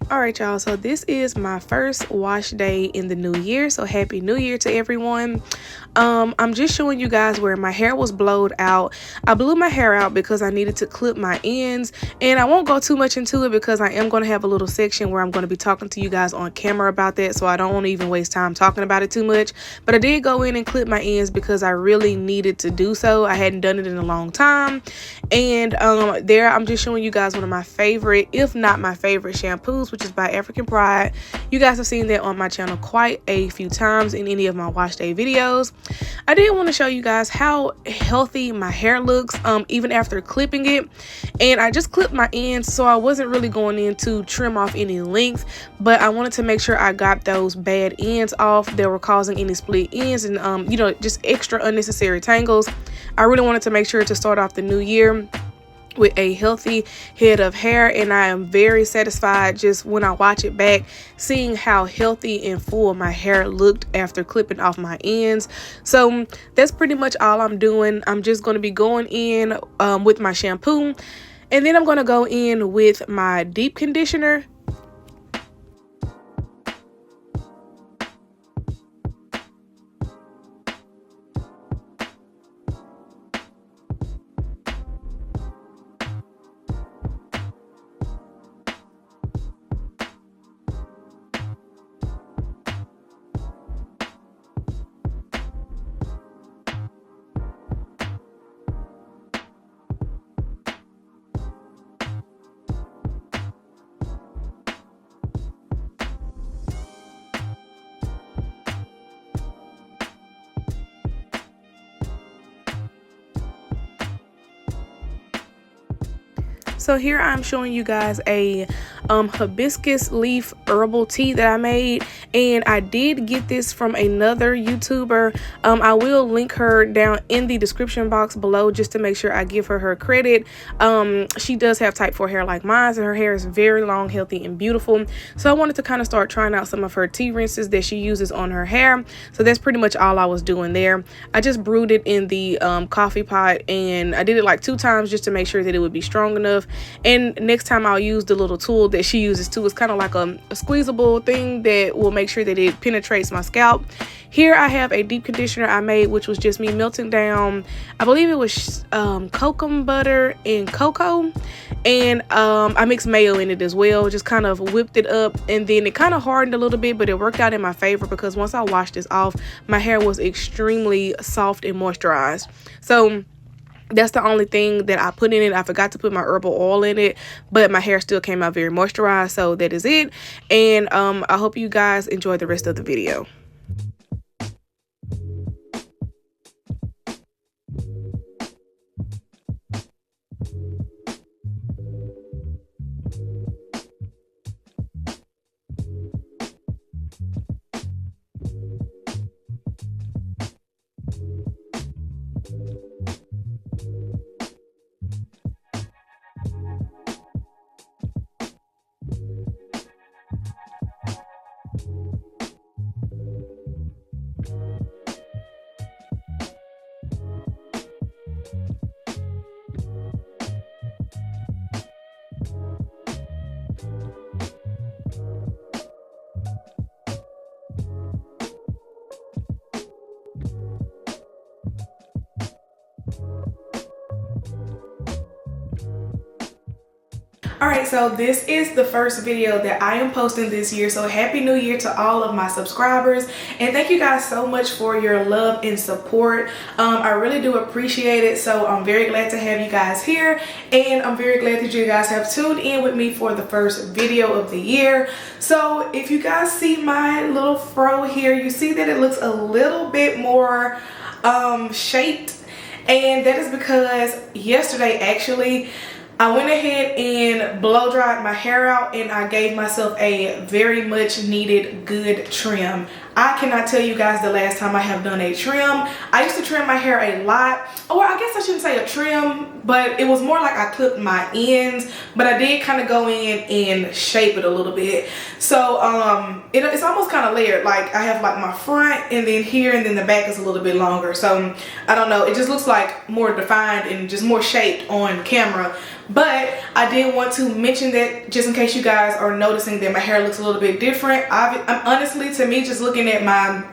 Alright y'all, so this is my first wash day in the new year, so happy new year to everyone. I'm just showing you guys where my hair was blowed out. I blew my hair out because I needed to clip my ends, and I won't go too much into it because I am going to have a little section where I'm going to be talking to you guys on camera about that, so I don't want to even waste time talking about it too much. But I did go in and clip my ends because I really needed to do so. I hadn't done it in a long time, and there I'm just showing you guys one of my favorite, if not my favorite, shampoos, which is by African Pride. You guys have seen that on my channel quite a few times in any of my wash day videos. I did want to show you guys how healthy my hair looks even after clipping it, and I just clipped my ends, so I wasn't really going in to trim off any length, but I wanted to make sure I got those bad ends off that were causing any split ends and you know, just extra unnecessary tangles. I really wanted to make sure to start off the new year with a healthy head of hair, and I am very satisfied just when I watch it back, seeing how healthy and full my hair looked after clipping off my ends. So that's pretty much all I'm doing. I'm just going to be going in with my shampoo, and then I'm going to go in with my deep conditioner. So here I'm showing you guys a hibiscus leaf herbal tea that I made, and I did get this from another YouTuber. I will link her down in the description box below just to make sure I give her credit. She does have type 4 hair like mine, and her hair is very long, healthy, and beautiful. So I wanted to kind of start trying out some of her tea rinses that she uses on her hair. So that's pretty much all I was doing there. I just brewed it in the coffee pot, and I did it like 2 times just to make sure that it would be strong enough. And next time I'll use the little tool that she uses too. It's kind of like a squeezable thing that will make sure that it penetrates my scalp. Here I have a deep conditioner I made, which was just me melting down, I believe it was cocoa butter and cocoa, and I mixed mayo in it as well. Just kind of whipped it up, and then it kind of hardened a little bit, but it worked out in my favor because once I washed this off, my hair was extremely soft and moisturized. So that's the only thing that I put in it. I forgot to put my herbal oil in it, but my hair still came out very moisturized. So that is it. And I hope you guys enjoy the rest of the video. Alright, so this is the first video that I am posting this year, so happy new year to all of my subscribers, and thank you guys so much for your love and support. I really do appreciate it, so I'm very glad to have you guys here, and I'm very glad that you guys have tuned in with me for the first video of the year. So if you guys see my little fro here, you see that it looks a little bit more shaped, and that is because yesterday actually I went ahead and blow dried my hair out, and I gave myself a very much needed good trim. I cannot tell you guys the last time I have done a trim. I used to trim my hair a lot, or I guess I shouldn't say a trim, but it was more like I clipped my ends, but I did kind of go in and shape it a little bit. So it's almost kind of layered. Like I have like my front and then here, and then the back is a little bit longer. So I don't know, it just looks like more defined and just more shaped on camera. But I did want to mention that just in case you guys are noticing that my hair looks a little bit different. Honestly, to me, just looking at my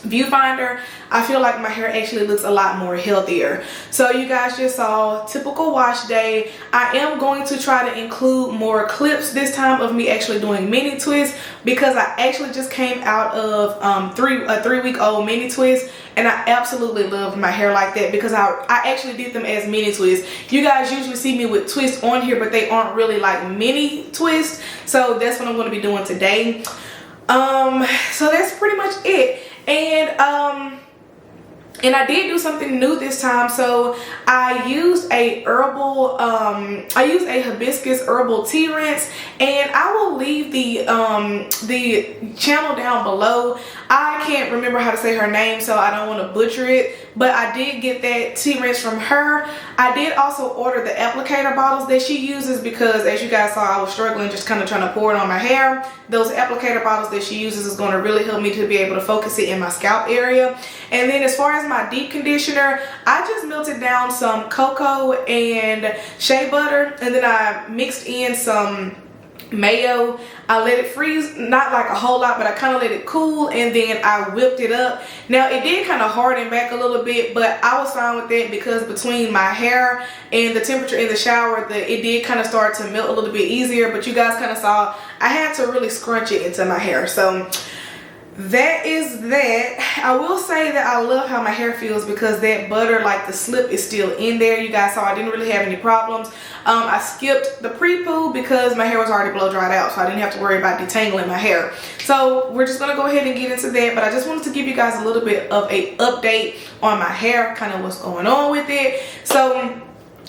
viewfinder, I feel like my hair actually looks a lot more healthier. So you guys just saw typical wash day. I am going to try to include more clips this time of me actually doing mini twists, because I actually just came out of a 3-week-old mini twist, and I absolutely love my hair like that, because I actually did them as mini twists. You guys usually see me with twists on here, but they aren't really like mini twists. So that's what I'm going to be doing today. So that's pretty much it. And I did do something new this time. So I used a herbal, I used a hibiscus herbal tea rinse, and I will leave the channel down below. I can't remember how to say her name, so I don't want to butcher it, but I did get that tea rinse from her. I did also order the applicator bottles that she uses, because as you guys saw, I was struggling just kind of trying to pour it on my hair. Those applicator bottles that she uses is going to really help me to be able to focus it in my scalp area. And then as far as my deep conditioner, I just melted down some cocoa and shea butter, and then I mixed in some mayo. I let it freeze, not like a whole lot, but I kind of let it cool, and then I whipped it up. Now it did kind of harden back a little bit, but I was fine with that, because between my hair and the temperature in the shower, it did kind of start to melt a little bit easier. But you guys kind of saw I had to really scrunch it into my hair. So that is that. I will say that I love how my hair feels, because that butter, like the slip, is still in there. You guys saw I didn't really have any problems. I skipped the pre-poo because my hair was already blow dried out, so I didn't have to worry about detangling my hair. So we're just gonna go ahead and get into that, but I just wanted to give you guys a little bit of a update on my hair, kind of what's going on with it. So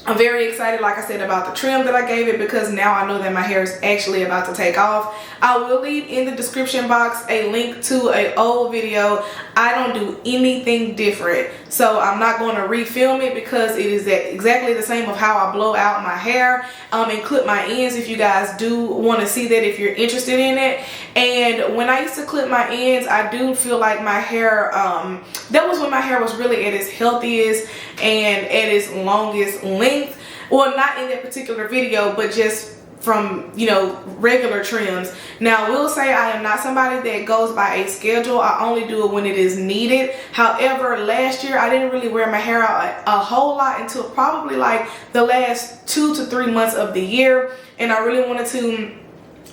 I'm very excited, like I said, about the trim that I gave it, because now I know that my hair is actually about to take off. I will leave in the description box a link to an old video. I don't do anything different, so I'm not going to refilm it, because it is exactly the same of how I blow out my hair and clip my ends, if you guys do want to see that, if you're interested in it. And when I used to clip my ends, I do feel like my hair, that was when my hair was really at its healthiest and at its longest length. Well, not in that particular video, but just from, you know, regular trims. Now I will say I am not somebody that goes by a schedule. I only do it when it is needed. However, last year I didn't really wear my hair out a whole lot until probably like the last 2 to 3 months of the year, and I really wanted to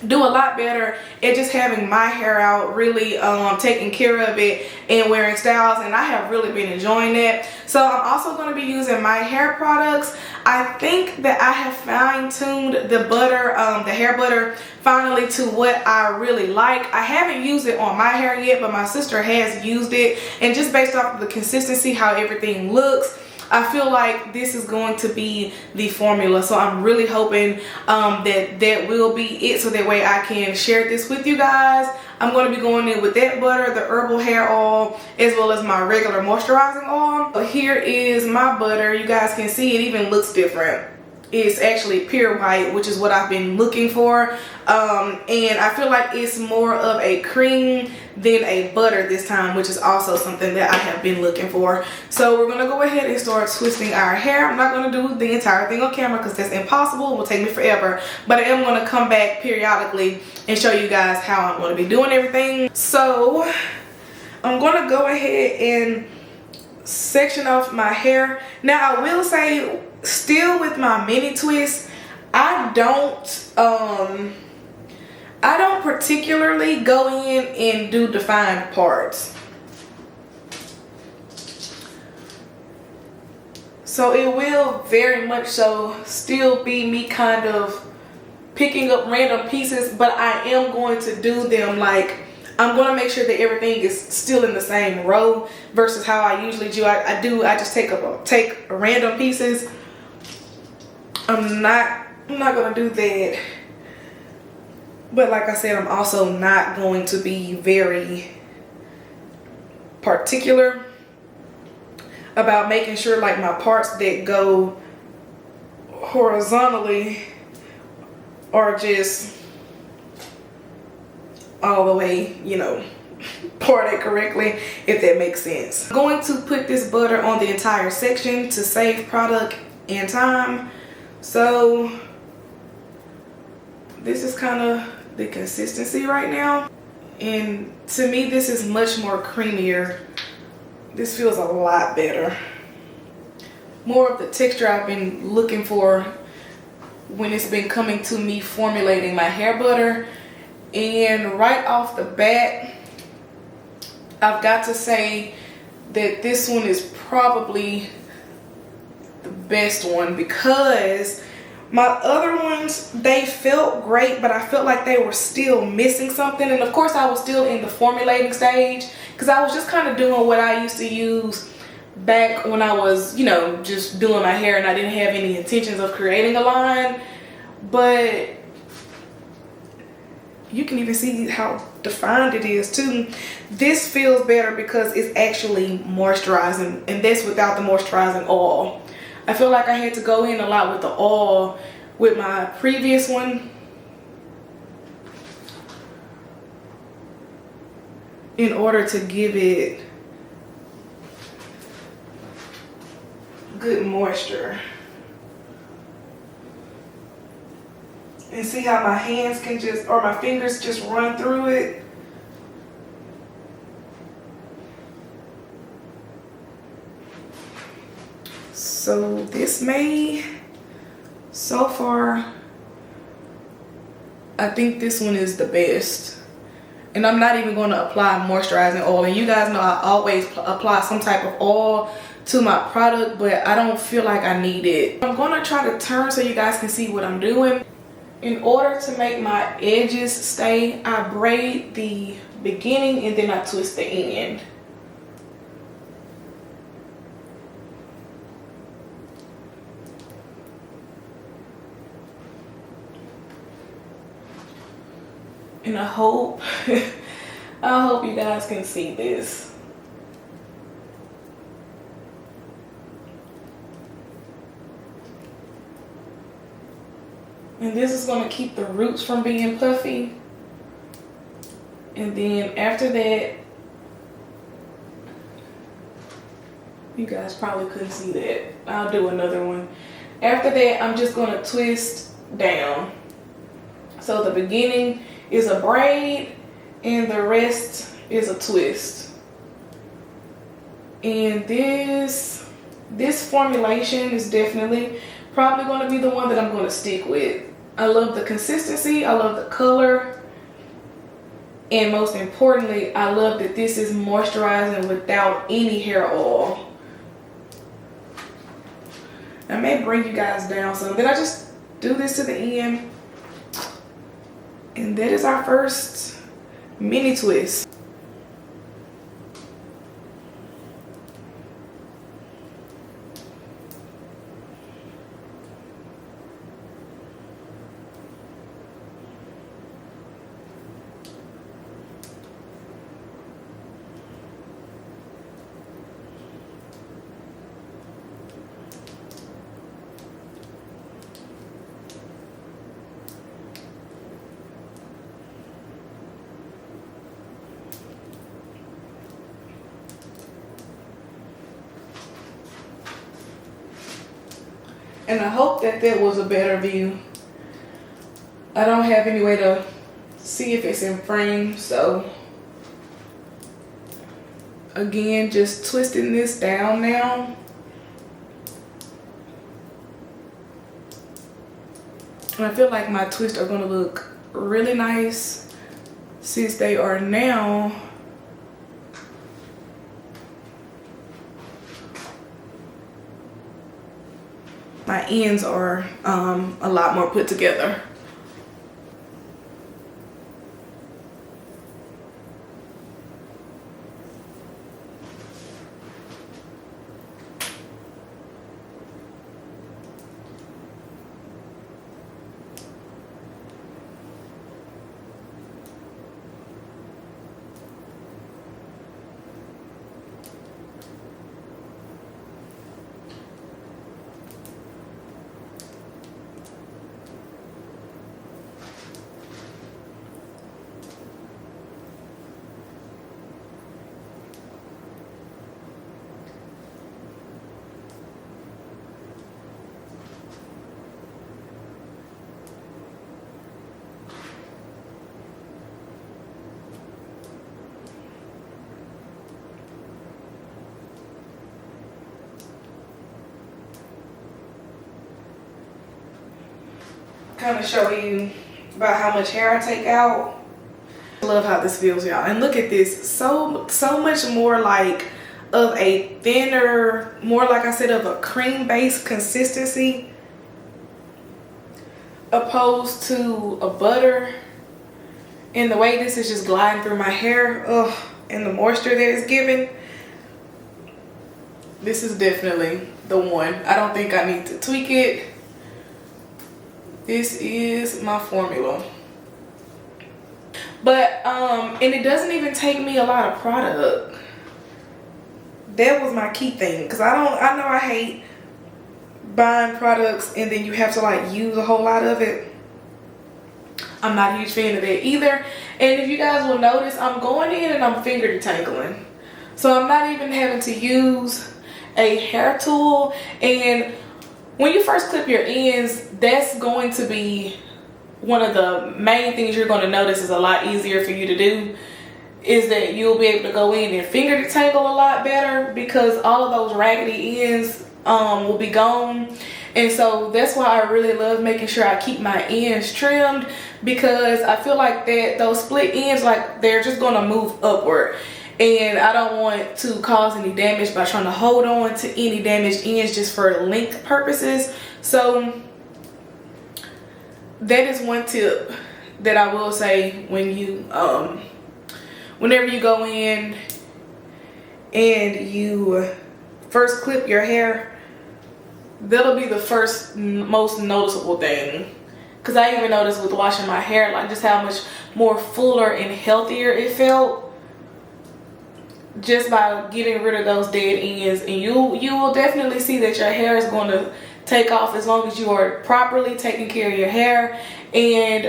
do a lot better at just having my hair out, really taking care of it and wearing styles, and I have really been enjoying that. So I'm also going to be using my hair products. I think that I have fine-tuned the butter, the hair butter, finally to what I really like. I haven't used it on my hair yet, but my sister has used it, and just based off of the consistency, how everything looks, I feel like this is going to be the formula. So I'm really hoping that will be it, so that way I can share this with you guys. I'm going to be going in with that butter, the herbal hair oil, as well as my regular moisturizing oil. So here is my butter. You guys can see it even looks different. It's actually pure white, which is what I've been looking for. And I feel like it's more of a cream than a butter this time, which is also something that I have been looking for. So we're going to go ahead and start twisting our hair. I'm not going to do the entire thing on camera, because that's impossible. It will take me forever. But I am going to come back periodically and show you guys how I'm going to be doing everything. So I'm going to go ahead and section off my hair. Now I will say, still with my mini twist, I don't particularly go in and do defined parts. So it will very much so still be me kind of picking up random pieces, but I am going to do them like, I'm going to make sure that everything is still in the same row versus how I usually do. I just take random pieces. I'm not going to do that. But like I said, I'm also not going to be very particular about making sure like my parts that go horizontally are just all the way, you know, parted correctly, if that makes sense. I'm going to put this butter on the entire section to save product and time. So this is kind of the consistency right now, and to me this is much more creamier. This feels a lot better, more of the texture I've been looking for when it's been coming to me formulating my hair butter. And right off the bat, I've got to say that this one is probably the best one, because my other ones, they felt great, but I felt like they were still missing something. And of course I was still in the formulating stage, because I was just kind of doing what I used to use back when I was, you know, just doing my hair, and I didn't have any intentions of creating a line. But you can even see how defined it is too. This feels better because it's actually moisturizing, and that's without the moisturizing oil. I feel like I had to go in a lot with the oil with my previous one in order to give it good moisture. And see how my hands can just, or my fingers just run through it. So this may, so far, I think this one is the best. And I'm not even going to apply moisturizing oil. And you guys know I always apply some type of oil to my product, but I don't feel like I need it. I'm going to try to turn so you guys can see what I'm doing. In order to make my edges stay, I braid the beginning and then I twist the end. And I hope you guys can see this. And this is going to keep the roots from being puffy. And then after that, you guys probably couldn't see that. I'll do another one. After that, I'm just going to twist down. So the beginning is a braid and the rest is a twist. And this formulation is definitely probably going to be the one that I'm going to stick with. I love the consistency, I love the color, and most importantly, I love that this is moisturizing without any hair oil. I may bring you guys down some. Then I just do this to the end, and that is our first mini twist. And I hope that that was a better view. I don't have any way to see if it's in frame, so again, just twisting this down now. And I feel like my twists are gonna look really nice since they are now my ends are a lot more put together. kind of show you about how much hair I take out. I love how this feels, y'all. And look at this, so much more like of a thinner, more like I said, of a cream based consistency opposed to a butter. And the way this is just gliding through my hair, and the moisture that it's giving, this is definitely the one. I don't think I need to tweak it. This is my formula. But and it doesn't even take me a lot of product. That was my key thing, because I know I hate buying products and then you have to like use a whole lot of it. I'm not a huge fan of that either. And if you guys will notice, I'm going in and I'm finger detangling. So I'm not even having to use a hair tool. And when you first clip your ends, that's going to be one of the main things you're going to notice is a lot easier for you to do, is that you'll be able to go in and finger detangle a lot better, because all of those raggedy ends will be gone. And so that's why I really love making sure I keep my ends trimmed, because I feel like that those split ends, like, they're just going to move upward, and I don't want to cause any damage by trying to hold on to any damaged ends just for length purposes. So that is one tip that I will say when you whenever you go in and you first clip your hair. That'll be the first most noticeable thing, because I even noticed with washing my hair, like, just how much more fuller and healthier it felt just by getting rid of those dead ends. And you will definitely see that your hair is going to take off as long as you are properly taking care of your hair. And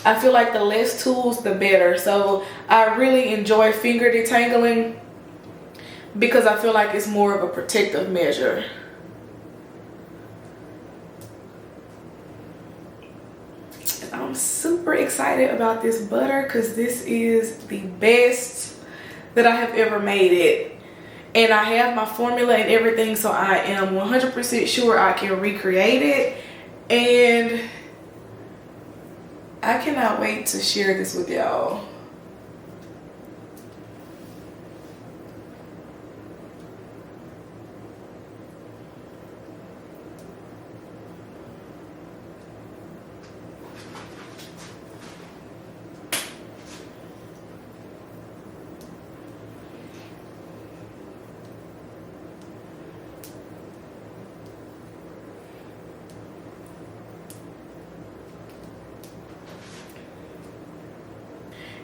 I feel like the less tools, the better. So I really enjoy finger detangling because I feel like it's more of a protective measure. I'm super excited about this butter because this is the best that I have ever made it. And I have my formula and everything, so I am 100% sure I can recreate it. And I cannot wait to share this with y'all.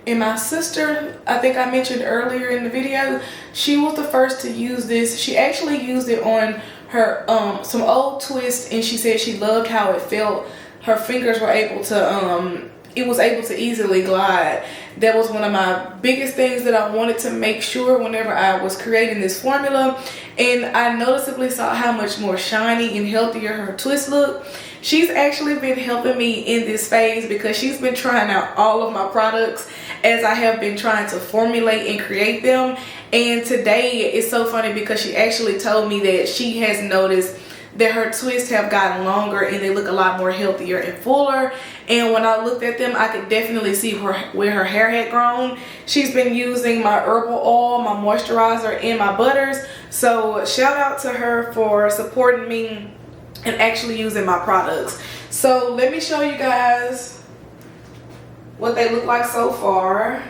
And my sister, I think I mentioned earlier in the video, she was the first to use this. She actually used it on her some old twists, and she said she loved how it felt. Her fingers were able to it was able to easily glide. That was one of my biggest things that I wanted to make sure whenever I was creating this formula. And I noticeably saw how much more shiny and healthier her twist looked. She's actually been helping me in this phase because she's been trying out all of my products as I have been trying to formulate and create them. And today it's so funny because she actually told me that she has noticed that her twists have gotten longer and they look a lot more healthier and fuller. And when I looked at them, I could definitely see where her hair had grown. She's been using my herbal oil, my moisturizer, and my butters. So shout out to her for supporting me and actually using my products. So let me show you guys what they look like so far.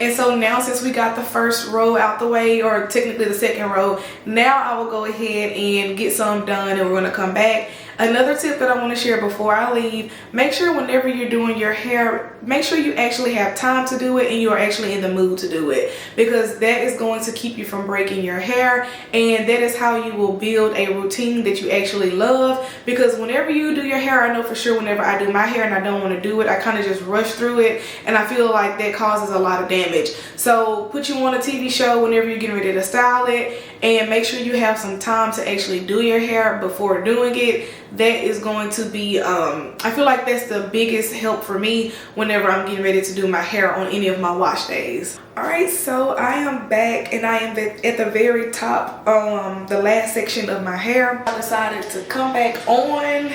And so now, since we got the first row out the way, or technically the second row, now I will go ahead and get some done and we're going to come back. Another tip that I want to share before I leave, make sure whenever you're doing your hair, make sure you actually have time to do it and you are actually in the mood to do it, because that is going to keep you from breaking your hair, and that is how you will build a routine that you actually love. Because whenever you do your hair, I know for sure whenever I do my hair and I don't want to do it, I kind of just rush through it, and I feel like that causes a lot of damage. So put you on a TV show whenever you're getting ready to style it, and make sure you have some time to actually do your hair before doing it. That is going to be I feel like that's the biggest help for me whenever I'm getting ready to do my hair on any of my wash days. Alright, so I am back and I am at the very top, the last section of my hair. I decided to come back on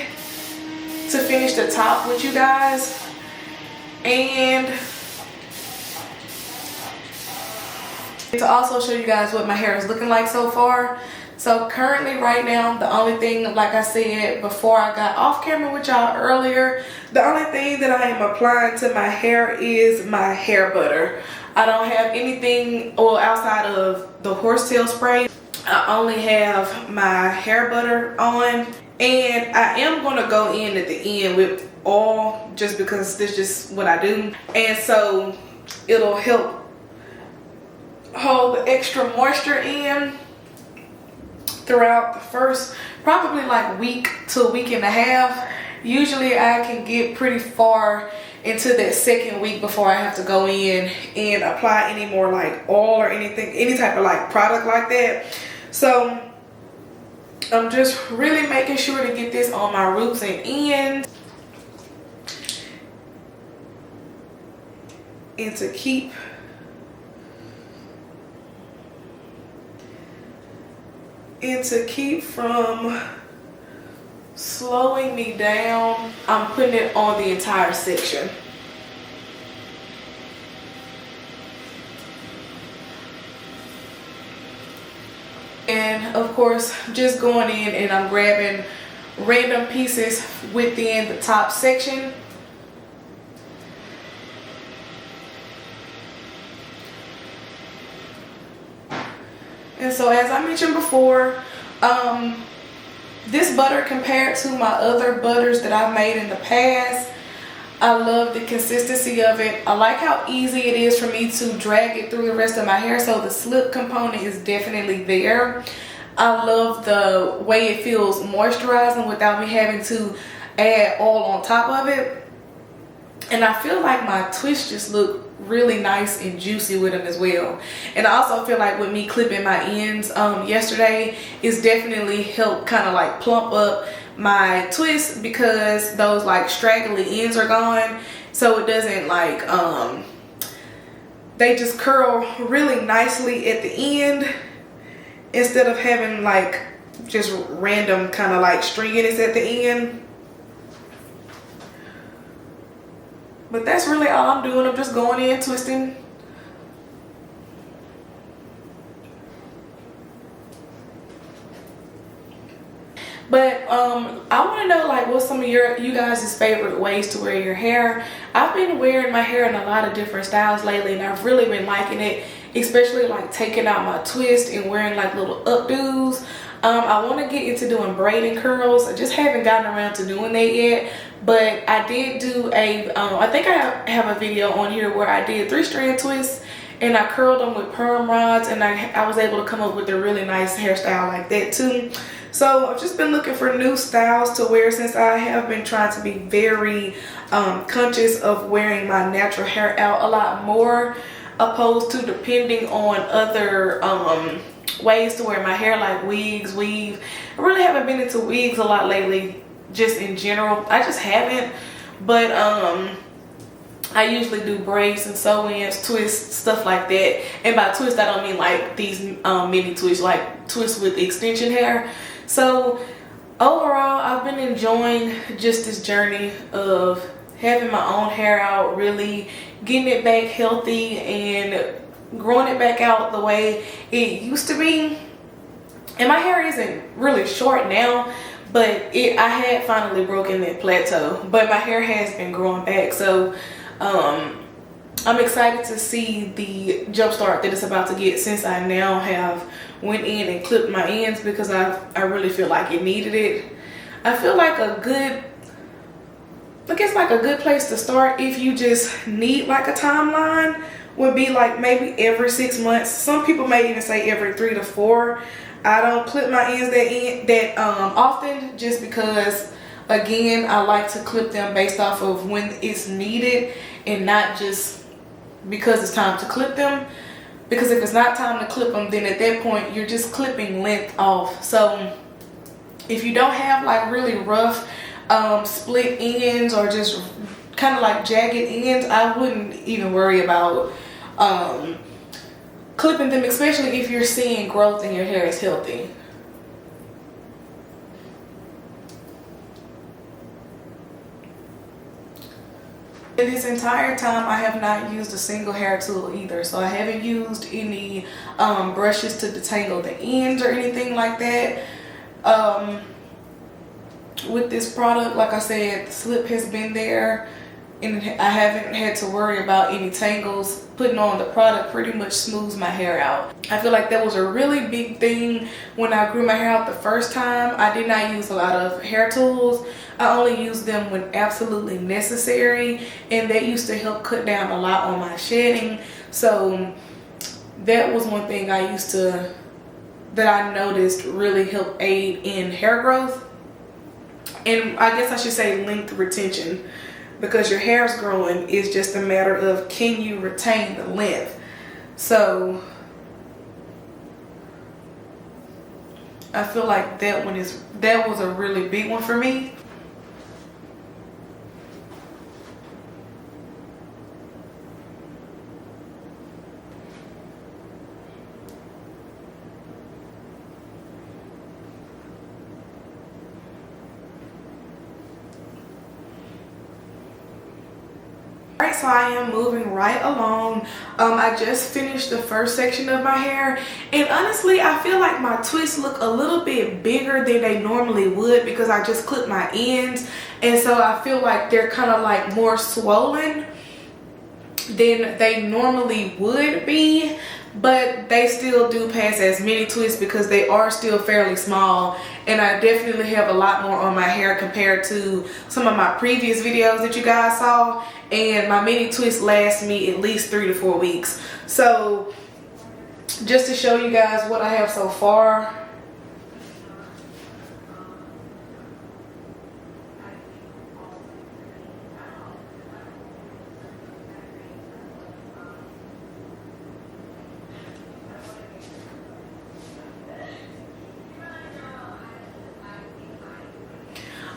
to finish the top with you guys, and to also show you guys what my hair is looking like so far. So currently right now, the only thing, like I said before I got off camera with y'all earlier, the only thing that I am applying to my hair is my hair butter. I don't have anything outside of the horsetail spray. I only have my hair butter on, and I am going to go in at the end with oil just because this is just what I do, and so it'll help hold the extra moisture in throughout the first probably like week to a week and a half. Usually I can get pretty far into that second week before I have to go in and apply any more like oil or anything, any type of like product like that. So I'm just really making sure to get this on my roots and ends, and to keep from slowing me down, I'm putting it on the entire section. And of course, just going in and I'm grabbing random pieces within the top section. And so as I mentioned before, this butter compared to my other butters that I've made in the past, I love the consistency of it. I like how easy it is for me to drag it through the rest of my hair, so the slip component is definitely there. I love the way it feels moisturizing without me having to add oil on top of it. And I feel like my twists just look really nice and juicy with them as well. And I also feel like with me clipping my ends yesterday, it's definitely helped kind of like plump up my twist, because those like straggly ends are gone, so it doesn't like they just curl really nicely at the end instead of having like just random kind of like stringiness at the end. But that's really all I'm doing. I'm just going in, twisting. But I want to know like what's some of you guys' favorite ways to wear your hair. I've been wearing my hair in a lot of different styles lately, and I've really been liking it, especially like taking out my twist and wearing like little updos. I want to get into doing braiding curls. I just haven't gotten around to doing that yet, but I did do a I think I have a video on here where I did 3-strand twists and I curled them with perm rods, and I was able to come up with a really nice hairstyle like that too. So I've just been looking for new styles to wear, since I have been trying to be very conscious of wearing my natural hair out a lot more, opposed to depending on other ways to wear my hair like wigs, weave. I really haven't been into wigs a lot lately, just in general. I just haven't. But I usually do braids and sew-ins, twists, stuff like that. And by twist, I don't mean like these mini twists, like twists with extension hair. So overall, I've been enjoying just this journey of having my own hair out, really getting it back healthy and growing it back out the way it used to be. And my hair isn't really short now, but I had finally broken that plateau, but my hair has been growing back. So I'm excited to see the jump start that it's about to get, since I now have went in and clipped my ends, because I really feel like it needed it. I feel like a good place to start, if you just need like a timeline, would be like maybe every 6 months. Some people may even say every 3 to 4. I don't clip my ends that often, just because again I like to clip them based off of when it's needed and not just because it's time to clip them. because if it's not time to clip them, then at that point you're just clipping length off. So if you don't have like really rough split ends or just kind of like jagged ends, I wouldn't even worry about clipping them, especially if you're seeing growth and your hair is healthy. In this entire time, I have not used a single hair tool either. So I haven't used any brushes to detangle the ends or anything like that. With this product, like I said, the slip has been there and I haven't had to worry about any tangles. Putting on the product pretty much smooths my hair out. I feel like that was a really big thing when I grew my hair out the first time. I did not use a lot of hair tools. I only used them when absolutely necessary, and that used to help cut down a lot on my shedding. So that was one thing that I noticed really helped aid in hair growth, and I guess I should say length retention, because your hair is growing. It's just a matter of, can you retain the length? So I feel like that was a really big one for me. Alright, so I am moving right along. I just finished the first section of my hair, and honestly I feel like my twists look a little bit bigger than they normally would because I just clipped my ends, and so I feel like they're kind of like more swollen than they normally would be, but they still do pass as mini twists because they are still fairly small, and I definitely have a lot more on my hair compared to some of my previous videos that you guys saw, and my mini twists last me at least 3 to 4 weeks. So just to show you guys what I have so far.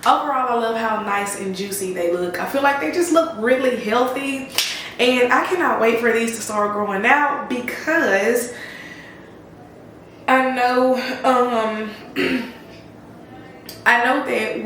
Overall, I love how nice and juicy they look. I feel like they just look really healthy, and I cannot wait for these to start growing out because I know I know that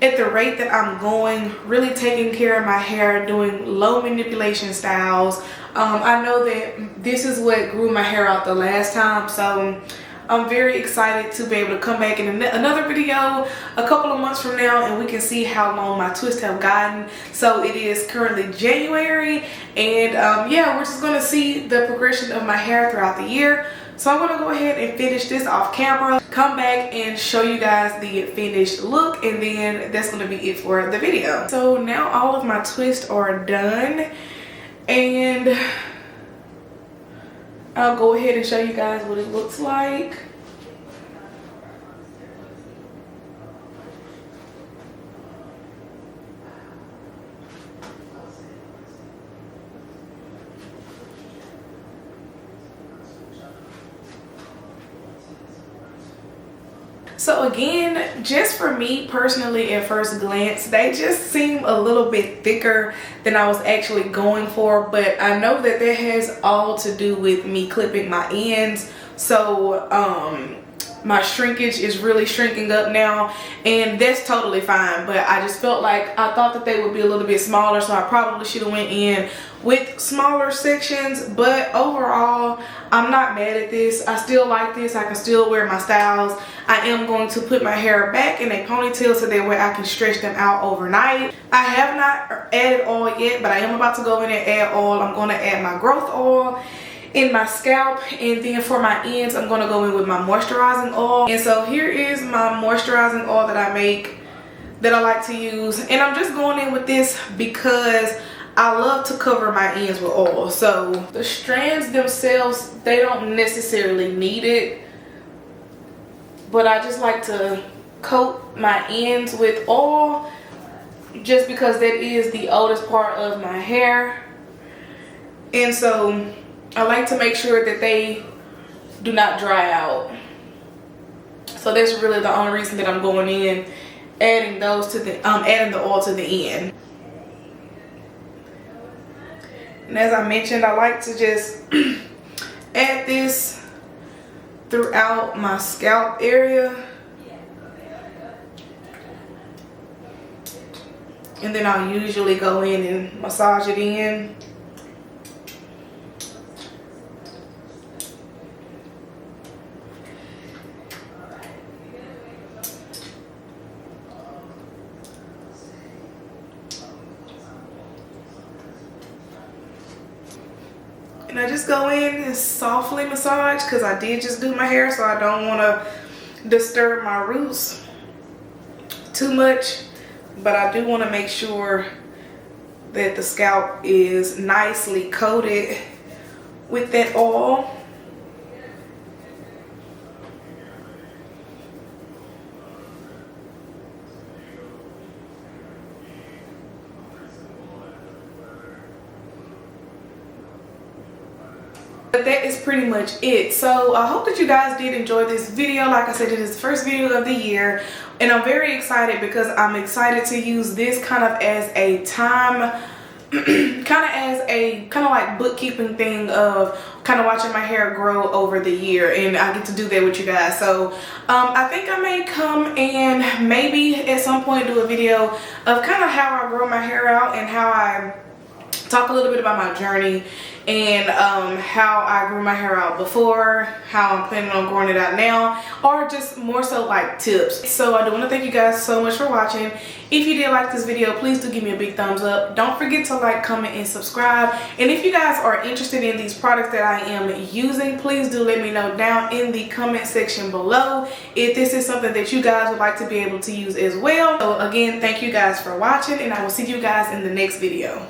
at the rate that I'm going, really taking care of my hair, doing low manipulation styles, I know that this is what grew my hair out the last time. So I'm very excited to be able to come back in another video a couple of months from now, and we can see how long my twists have gotten. So it is currently January, and yeah, we're just going to see the progression of my hair throughout the year. So I'm going to go ahead and finish this off camera, come back and show you guys the finished look, and then that's going to be it for the video. So now all of my twists are done, and I'll go ahead and show you guys what it looks like. So again, just for me personally, at first glance, they just seem a little bit thicker than I was actually going for, but I know that that has all to do with me clipping my ends. So my shrinkage is really shrinking up now, and that's totally fine, but I just felt like I thought that they would be a little bit smaller, so I probably should have went in with smaller sections. But overall, I'm not mad at this. I still like this. I can still wear my styles. I am going to put my hair back in a ponytail so that way I can stretch them out overnight. I have not added oil yet, but I am about to go in and add oil. I'm going to add my growth oil in my scalp, and then for my ends I'm going to go in with my moisturizing oil. And so here is my moisturizing oil that I make, that I like to use, and I'm just going in with this because I love to cover my ends with oil. So the strands themselves, they don't necessarily need it, but I just like to coat my ends with oil just because that is the oldest part of my hair. And so I like to make sure that they do not dry out. So that's really the only reason that I'm going in, adding those to the adding the oil to the end. And as I mentioned, I like to just add this throughout my scalp area. And then I'll usually go in and massage it in. And I just go in and softly massage because I did just do my hair, so I don't want to disturb my roots too much. But I do want to make sure that the scalp is nicely coated with that oil. But that is pretty much it. So I hope that you guys did enjoy this video. Like I said, it is the first video of the year, and I'm very excited because I'm excited to use this kind of as a time kind of like bookkeeping thing of kind of watching my hair grow over the year, and I get to do that with you guys. So I think I may come and maybe at some point do a video of kind of how I grow my hair out and how I talk a little bit about my journey and how I grew my hair out before, how I'm planning on growing it out now, or just more so like tips. So I do want to thank you guys so much for watching. If you did like this video, please do give me a big thumbs up. Don't forget to like, comment, and subscribe. And if you guys are interested in these products that I am using, please do let me know down in the comment section below if this is something that you guys would like to be able to use as well. So again, thank you guys for watching, and I will see you guys in the next video.